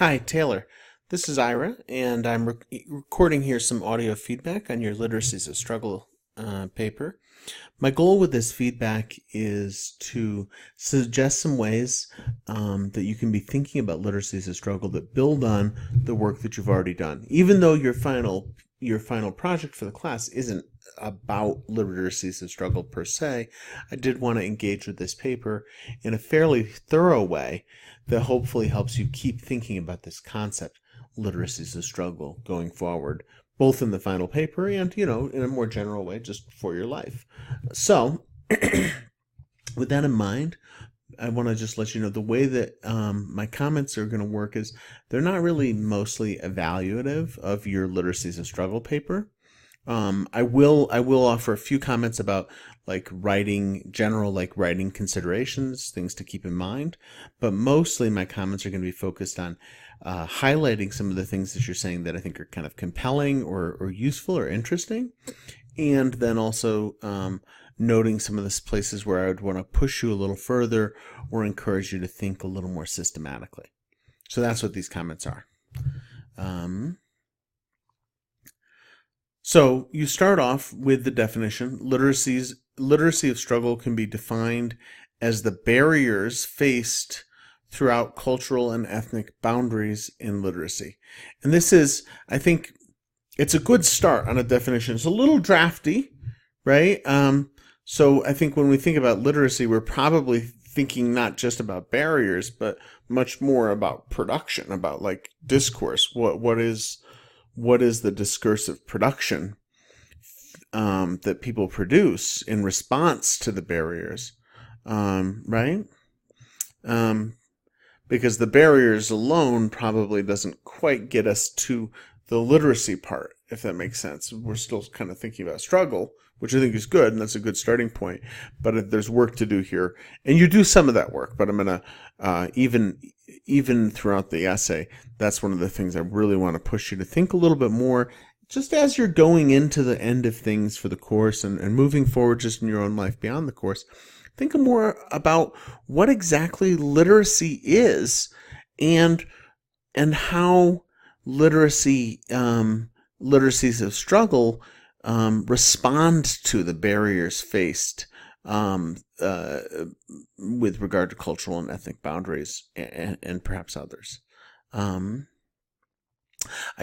Hi, Taylor. This is Ira, and I'm recording here some audio feedback on your Literacies of Struggle paper. My goal with this feedback is to suggest some ways that you can be thinking about literacies of struggle that build on the work that you've already done. Even though your final project for the class isn't about literacies of struggle per se, I did want to engage with this paper in a fairly thorough way that hopefully helps you keep thinking about this concept, literacies of struggle, going forward, both in the final paper and, in a more general way, just for your life. So, with that in mind, I want to just let you know the way that my comments are going to work is they're not really mostly evaluative of your literacies of struggle paper. I will offer a few comments about general writing considerations, things to keep in mind, but mostly my comments are going to be focused on highlighting some of the things that you're saying that I think are kind of compelling or useful or interesting, and then also noting some of the places where I would want to push you a little further or encourage you to think a little more systematically. So that's what these comments are. So you start off with the definition. Literacy of struggle can be defined as the barriers faced throughout cultural and ethnic boundaries in literacy. And this is, I think, it's a good start on a definition. It's a little drafty, right? So I think when we think about literacy, we're probably thinking not just about barriers, but much more about production, about discourse. What is the discursive production that people produce in response to the barriers, right? Because the barriers alone probably doesn't quite get us to the literacy part, if that makes sense. We're still kind of thinking about struggle, which I think is good, and that's a good starting point. But there's work to do here, and you do some of that work. But I'm gonna even throughout the essay, that's one of the things I really want to push you to think a little bit more, just as you're going into the end of things for the course and moving forward just in your own life beyond the course. Think more about what exactly literacy is, and how literacies of struggle respond to the barriers faced with regard to cultural and ethnic boundaries and perhaps others. I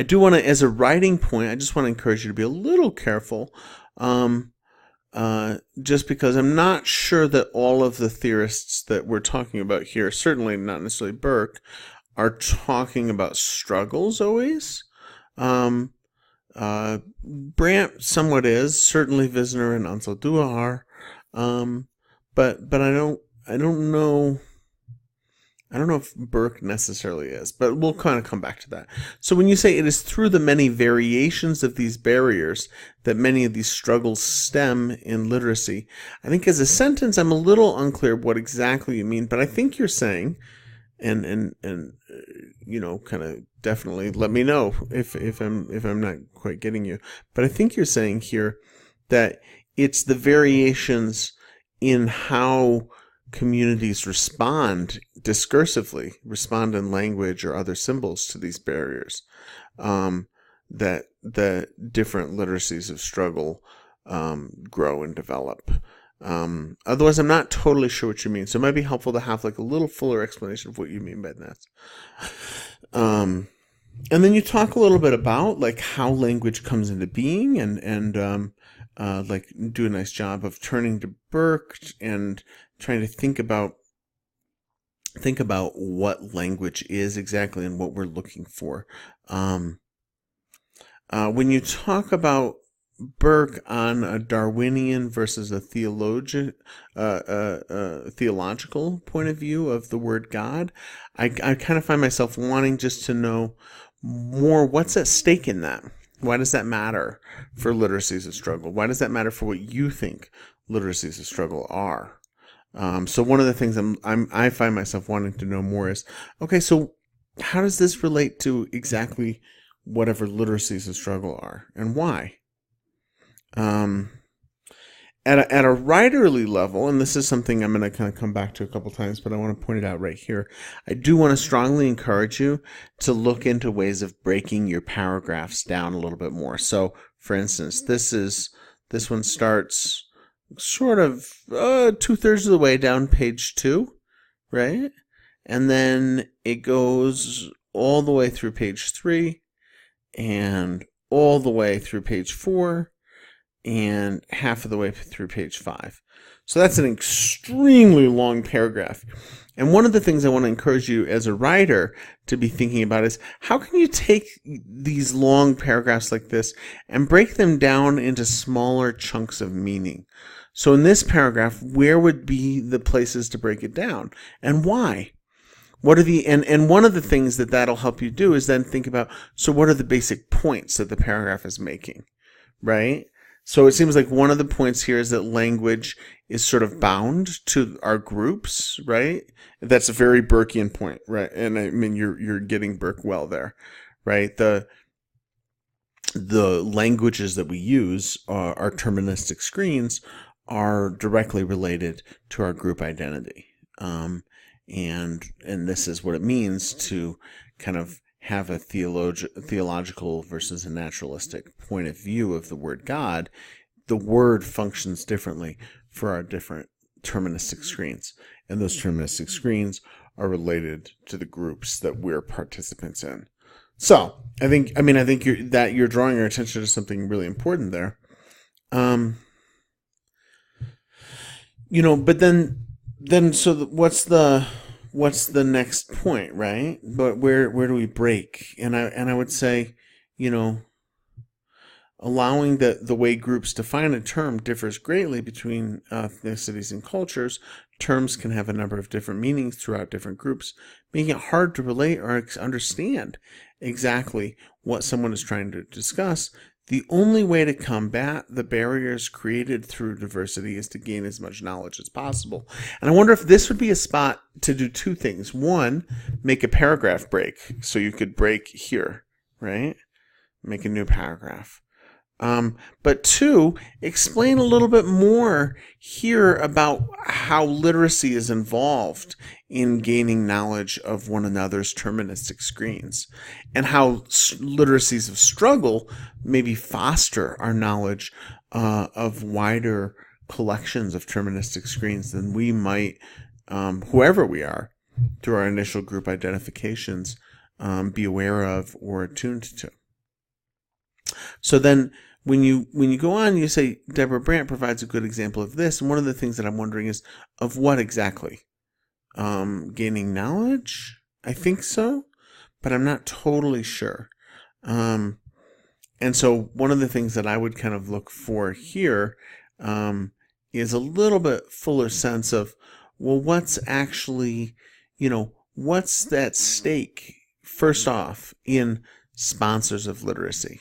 do want to, as a writing point, I just want to encourage you to be a little careful, just because I'm not sure that all of the theorists that we're talking about here, certainly not necessarily Burke, are talking about struggles always. Brandt somewhat is, certainly Visner and Ansel-Dua are, but I don't know if Burke necessarily is, but we'll kind of come back to that. So when you say it is through the many variations of these barriers that many of these struggles stem in literacy, I think as a sentence I'm a little unclear what exactly you mean, but I think you're saying, and kind of definitely let me know if I'm not quite getting you, but I think you're saying here that it's the variations in how communities respond discursively, respond in language or other symbols to these barriers, that the different literacies of struggle grow and develop. Otherwise, I'm not totally sure what you mean. So it might be helpful to have a little fuller explanation of what you mean by that. And then you talk a little bit about how language comes into being, and do a nice job of turning to Burke and trying to think about what language is exactly and what we're looking for. When you talk about Burke on a Darwinian versus a theological point of view of the word God, I kind of find myself wanting just to know more what's at stake in that. Why does that matter for literacies of struggle? Why does that matter for what you think literacies of struggle are? So one of the things I find myself wanting to know more is, okay, so how does this relate to exactly whatever literacies of struggle are, and why? at a writerly level, and this is something I'm going to kind of come back to a couple times, but I want to point it out right here. I do want to strongly encourage you to look into ways of breaking your paragraphs down a little bit more. So, for instance, this one starts sort of 2/3 of the way down page 2, right? And then it goes all the way through page 3 and all the way through page 4 and half of the way through page 5. So that's an extremely long paragraph. And one of the things I want to encourage you as a writer to be thinking about is, how can you take these long paragraphs like this and break them down into smaller chunks of meaning? So in this paragraph, where would be the places to break it down, and why? What are the and one of the things that'll help you do is then think about, so what are the basic points that the paragraph is making, right? So it seems like one of the points here is that language is sort of bound to our groups, right? That's a very Burkean point, right? And I mean, you're getting Burke well there, right? The languages that we use, our terministic screens, are directly related to our group identity. And this is what it means to kind of have a theological versus a naturalistic point of view of the word God. The word functions differently for our different terministic screens, and those terministic screens are related to the groups that we're participants in. So I think you're drawing your attention to something really important there. But then so what's the next point, right? But where do we break? And I would say, allowing the way groups define a term differs greatly between ethnicities and cultures. Terms can have a number of different meanings throughout different groups, making it hard to relate or understand exactly what someone is trying to discuss. The only way to combat the barriers created through diversity is to gain as much knowledge as possible. And I wonder if this would be a spot to do two things. One, make a paragraph break. So you could break here, right? Make a new paragraph. But two, explain a little bit more here about how literacy is involved in gaining knowledge of one another's terministic screens, and how literacies of struggle maybe foster our knowledge of wider collections of terministic screens than we might, whoever we are, through our initial group identifications, be aware of or attuned to. So then when you go on, you say Deborah Brandt provides a good example of this. And one of the things that I'm wondering is, of what exactly? Gaining knowledge? I think so, but I'm not totally sure. And so one of the things that I would kind of look for here is a little bit fuller sense of, well, what's actually, what's at stake, first off, in sponsors of literacy?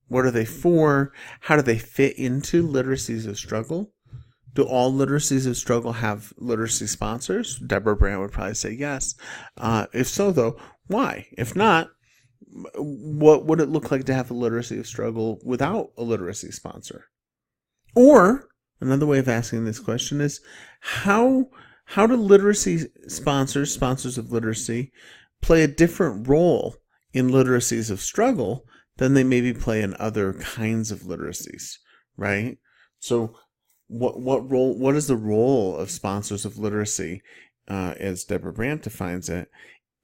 What are they for? How do they fit into literacies of struggle? Do all literacies of struggle have literacy sponsors? Deborah Brandt would probably say yes. If so, though, why? If not, what would it look like to have a literacy of struggle without a literacy sponsor? Or another way of asking this question is, how do literacy sponsors of literacy, play a different role in literacies of struggle than they maybe play in other kinds of literacies, right? So what is the role of sponsors of literacy, as Deborah Brandt defines it,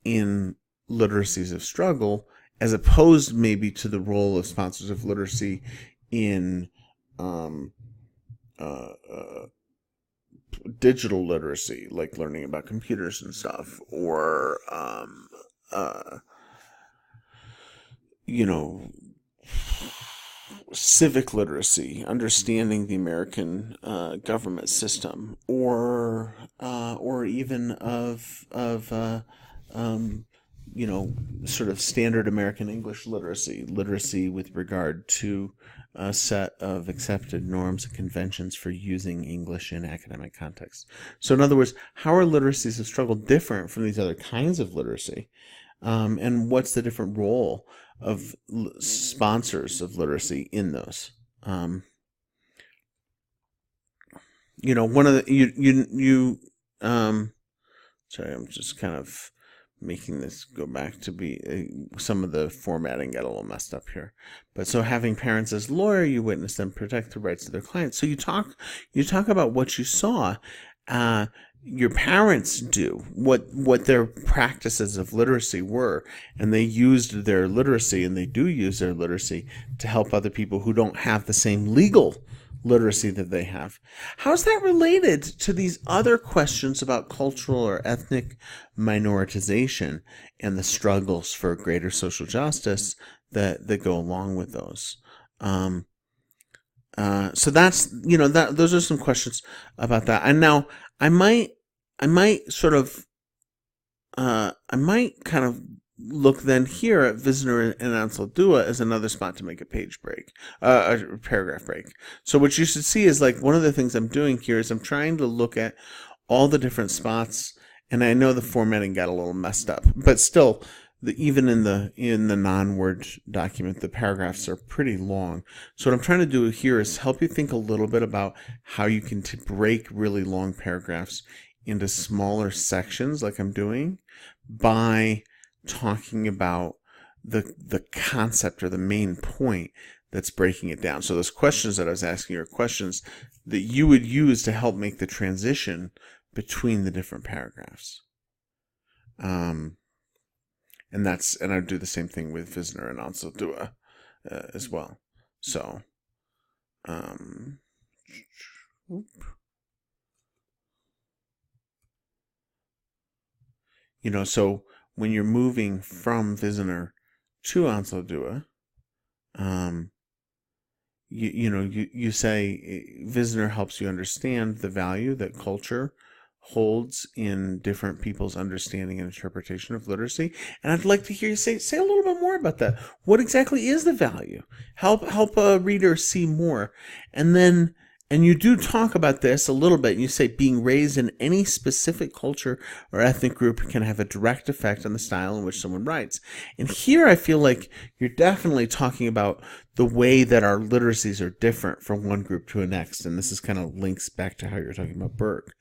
in literacies of struggle, as opposed maybe to the role of sponsors of literacy in digital literacy, like learning about computers and stuff, or civic literacy, understanding the American government system, or even of sort of standard American English literacy with regard to a set of accepted norms and conventions for using English in academic contexts. So in other words, how are literacies of struggle different from these other kinds of literacy? And what's the different role of sponsors of literacy in those? one of the sorry, I'm just kind of making this go back to be some of the formatting got a little messed up here. But so having parents as lawyer, you witness them protect the rights of their clients. So you talk about what you saw your parents do, what their practices of literacy were, and they used their literacy, and they do use their literacy to help other people who don't have the same legal literacy that they have. How's that related to these other questions about cultural or ethnic minoritization and the struggles for greater social justice that go along with those? So that's, those are some questions about that. And now I might kind of look then here at Visner and Ansel-Dua as another spot to make a page break, a paragraph break. So what you should see is, like, one of the things I'm doing here is I'm trying to look at all the different spots, and I know the formatting got a little messed up, but still, even in the non-Word document, the paragraphs are pretty long. So what I'm trying to do here is help you think a little bit about how you can break really long paragraphs into smaller sections, like I'm doing, by talking about the concept or the main point that's breaking it down. So those questions that I was asking are questions that you would use to help make the transition between the different paragraphs. And I do the same thing with Visner and Ansel-Dua as well. So, so when you're moving from Visner to Ansel-Dua, you say Visner helps you understand the value that culture holds in different people's understanding and interpretation of literacy. And I'd like to hear you say a little bit more about that. What exactly is the value? Help a reader see more. And you do talk about this a little bit. You say being raised in any specific culture or ethnic group can have a direct effect on the style in which someone writes. And here I feel like you're definitely talking about the way that our literacies are different from one group to the next. And this is kind of links back to how you're talking about Burke.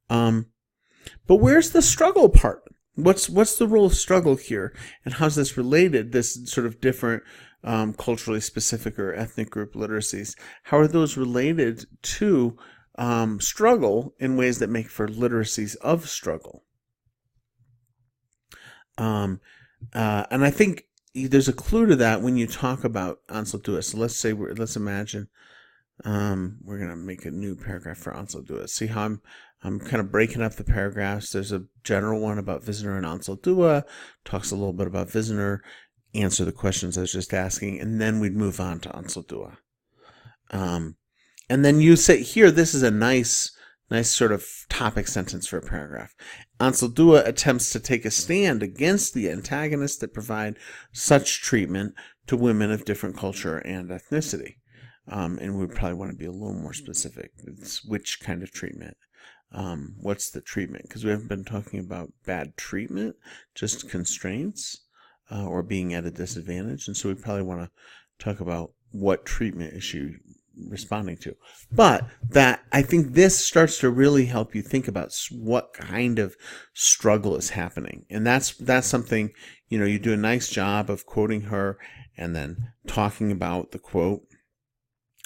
But where's the struggle part? What's the role of struggle here? And how's this related, this sort of different culturally specific or ethnic group literacies? How are those related to struggle in ways that make for literacies of struggle? And I think there's a clue to that when you talk about Ansel-Dua. So let's imagine we're going to make a new paragraph for Ansel-Dua. See how I'm kind of breaking up the paragraphs. There's a general one about Visner and Ansel-Dua, talks a little bit about Visner, answer the questions I was just asking, and then we'd move on to Ansel-Dua. And then you say here, this is a nice sort of topic sentence for a paragraph. Ansel-Dua attempts to take a stand against the antagonists that provide such treatment to women of different culture and ethnicity. And we probably want to be a little more specific. It's which kind of treatment. What's the treatment? Because we haven't been talking about bad treatment, just constraints or being at a disadvantage. And so we probably want to talk about what treatment is she responding to. But I think this starts to really help you think about what kind of struggle is happening. And that's something, you do a nice job of quoting her and then talking about the quote.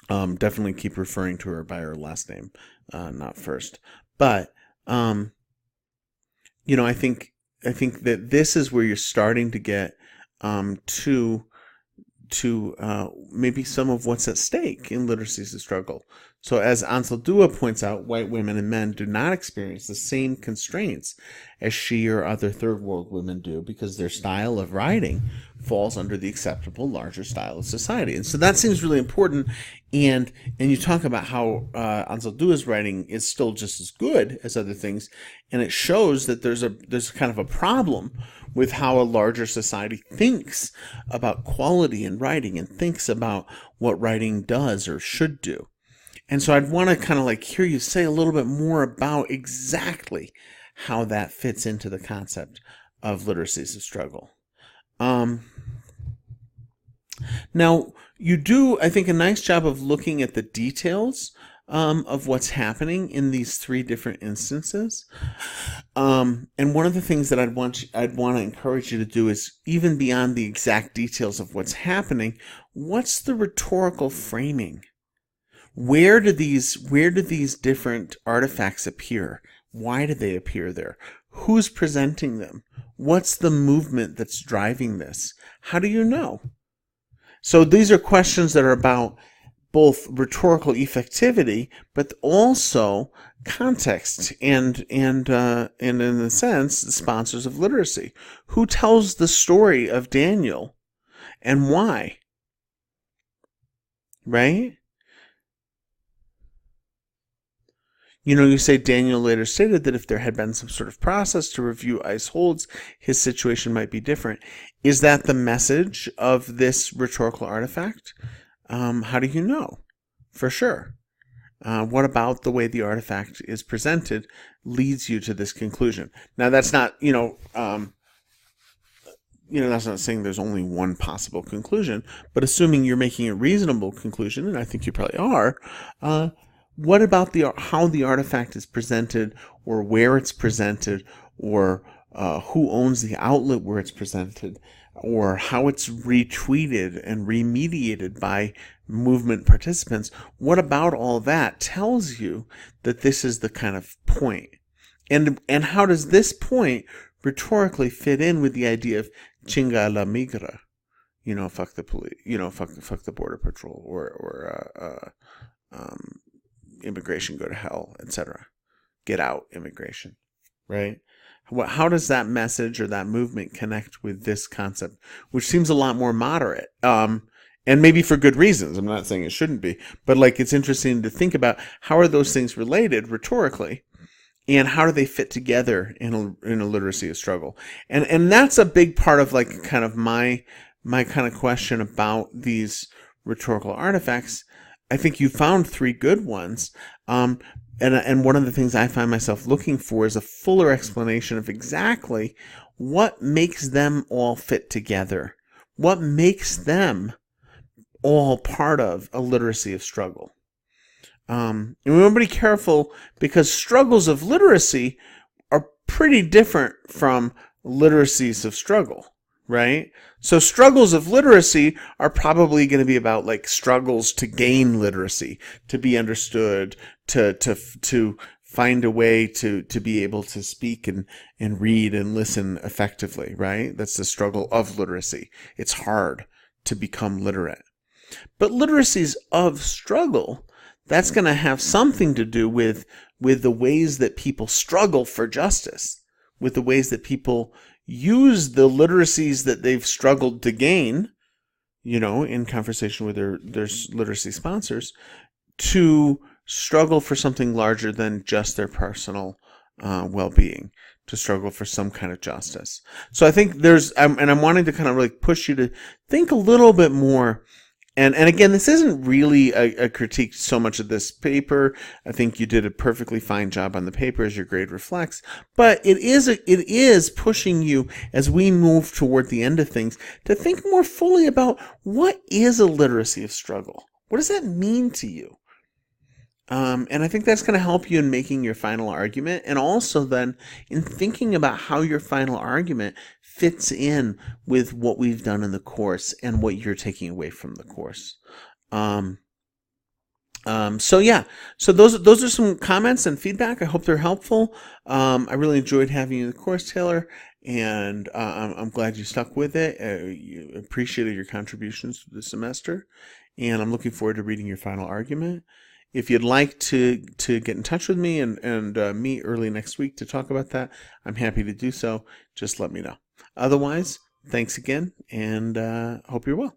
Definitely keep referring to her by her last name, not first. But I think that this is where you're starting to get to maybe some of what's at stake in literacies of struggle. So as Ansel-Dua points out, white women and men do not experience the same constraints as she or other third world women do because their style of writing falls under the acceptable larger style of society. And so that seems really important. And you talk about how Ansel-Dua's writing is still just as good as other things. And it shows that there's kind of a problem with how a larger society thinks about quality in writing and thinks about what writing does or should do. And so I'd want to kind of like hear you say a little bit more about exactly how that fits into the concept of literacies of struggle. Now, you do, I think, a nice job of looking at the details of what's happening in these three different instances. And one of the things that I'd want to encourage you to do is, even beyond the exact details of what's happening, what's the rhetorical framing? Where do these different artifacts appear? Why do they appear there? Who's presenting them? What's the movement that's driving this? How do you know? So these are questions that are about both rhetorical effectivity, but also context and in a sense, the sponsors of literacy. Who tells the story of Daniel and why? Right? You say Daniel later stated that if there had been some sort of process to review ice holds, his situation might be different. Is that the message of this rhetorical artifact? How do you know? For sure. What about the way the artifact is presented leads you to this conclusion? Now, that's not, that's not saying there's only one possible conclusion, but assuming you're making a reasonable conclusion, and I think you probably are, what about how the artifact is presented, or where it's presented, or who owns the outlet where it's presented, or how it's retweeted and remediated by movement participants? What about all that tells you that this is the kind of point? And how does this point rhetorically fit in with the idea of chinga la migra? Fuck the police, fuck the border patrol, or immigration, go to hell, etc. Get out, immigration, right? How does that message or that movement connect with this concept, which seems a lot more moderate? And maybe for good reasons. I'm not saying it shouldn't be, but it's interesting to think about how are those things related rhetorically, and how do they fit together in a literacy of struggle? And that's a big part of kind of my kind of question about these rhetorical artifacts. I think you found three good ones. And one of the things I find myself looking for is a fuller explanation of exactly what makes them all fit together. What makes them all part of a literacy of struggle. And we want to be careful, because struggles of literacy are pretty different from literacies of struggle, right? So struggles of literacy are probably going to be about struggles to gain literacy, to be understood, to find a way to be able to speak and read and listen effectively, right? That's the struggle of literacy. It's hard to become literate. But literacies of struggle, that's going to have something to do with the ways that people struggle for justice, with the ways that people use the literacies that they've struggled to gain, in conversation with their literacy sponsors, to struggle for something larger than just their personal well-being, to struggle for some kind of justice. So I think I'm wanting to kind of really push you to think a little bit more. And again, this isn't really a critique so much of this paper. I think you did a perfectly fine job on the paper, as your grade reflects. But it is pushing you, as we move toward the end of things, to think more fully about what is a literacy of struggle. What does that mean to you? And I think that's going to help you in making your final argument, and also then in thinking about how your final argument fits in with what we've done in the course and what you're taking away from the course. So those are some comments and feedback. I hope they're helpful. I really enjoyed having you in the course, Taylor, and I'm glad you stuck with it. You appreciated your contributions this semester, and I'm looking forward to reading your final argument. If you'd like to get in touch with me and meet early next week to talk about that, I'm happy to do so. Just let me know. Otherwise, thanks again, and hope you're well.